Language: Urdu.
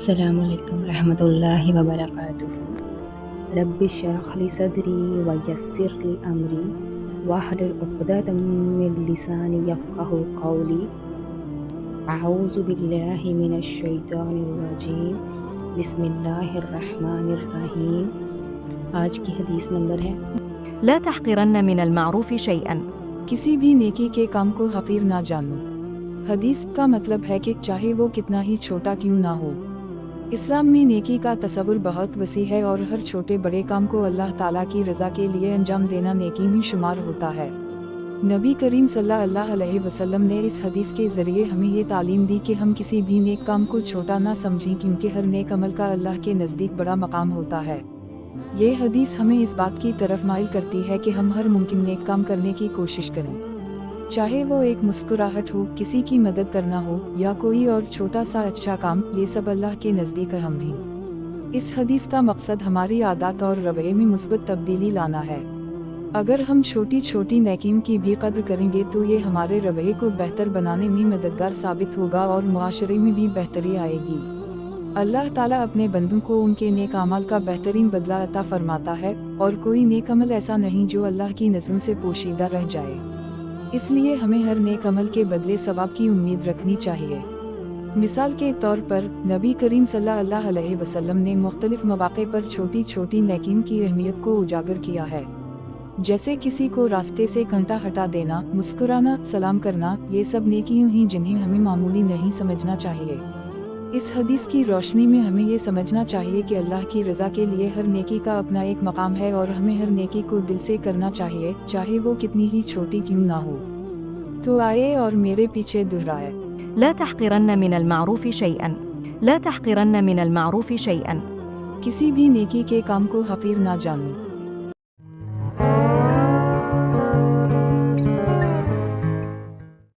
السلام علیکم ورحمۃ اللہ وبرکاتہ۔ رب اشرح لی صدری ویسر لی امری واحلل عقدۃ من لسانی یفقہوا قولی۔ اعوذ باللہ من الشیطان الرجیم، بسم اللہ الرحمن الرحیم۔ آج کی حدیث نمبر ہے لا تحقرن من المعروف شيئا۔ کسی بھی نیکی کے کام کو حقیر نہ جانو۔ حدیث کا مطلب ہے کہ چاہے وہ کتنا ہی چھوٹا کیوں نہ ہو، اسلام میں نیکی کا تصور بہت وسیع ہے اور ہر چھوٹے بڑے کام کو اللہ تعالیٰ کی رضا کے لیے انجام دینا نیکی میں شمار ہوتا ہے۔ نبی کریم صلی اللہ علیہ وسلم نے اس حدیث کے ذریعے ہمیں یہ تعلیم دی کہ ہم کسی بھی نیک کام کو چھوٹا نہ سمجھیں، کیونکہ ہر نیک عمل کا اللہ کے نزدیک بڑا مقام ہوتا ہے۔ یہ حدیث ہمیں اس بات کی طرف مائل کرتی ہے کہ ہم ہر ممکن نیک کام کرنے کی کوشش کریں، چاہے وہ ایک مسکراہٹ ہو، کسی کی مدد کرنا ہو یا کوئی اور چھوٹا سا اچھا کام، یہ سب اللہ کے نزدیک اہم ہیں۔ اس حدیث کا مقصد ہماری عادات اور رویے میں مثبت تبدیلی لانا ہے۔ اگر ہم چھوٹی چھوٹی نیکیوں کی بھی قدر کریں گے تو یہ ہمارے رویے کو بہتر بنانے میں مددگار ثابت ہوگا اور معاشرے میں بھی بہتری آئے گی۔ اللہ تعالیٰ اپنے بندوں کو ان کے نیک اعمال کا بہترین بدلہ عطا فرماتا ہے، اور کوئی نیک عمل ایسا نہیں جو اللہ کی نظروں سے پوشیدہ رہ جائے۔ اس لیے ہمیں ہر نیک عمل کے بدلے ثواب کی امید رکھنی چاہیے۔ مثال کے طور پر نبی کریم صلی اللہ علیہ وسلم نے مختلف مواقع پر چھوٹی چھوٹی نیکیوں کی اہمیت کو اجاگر کیا ہے، جیسے کسی کو راستے سے کانٹا ہٹا دینا، مسکرانا، سلام کرنا، یہ سب نیکیوں ہیں جنہیں ہمیں معمولی نہیں سمجھنا چاہیے۔ اس حدیث کی روشنی میں ہمیں یہ سمجھنا چاہیے کہ اللہ کی رضا کے لیے ہر نیکی کا اپنا ایک مقام ہے، اور ہمیں ہر نیکی کو دل سے کرنا چاہیے، چاہے وہ کتنی ہی چھوٹی کیوں نہ ہو۔ تو آئے اور میرے پیچھے دہرائے، لا تحقرن من المعروف شيئا۔ لا تحقرن من المعروف شيئا۔ کسی بھی نیکی کے کام کو حقیر نہ جانو۔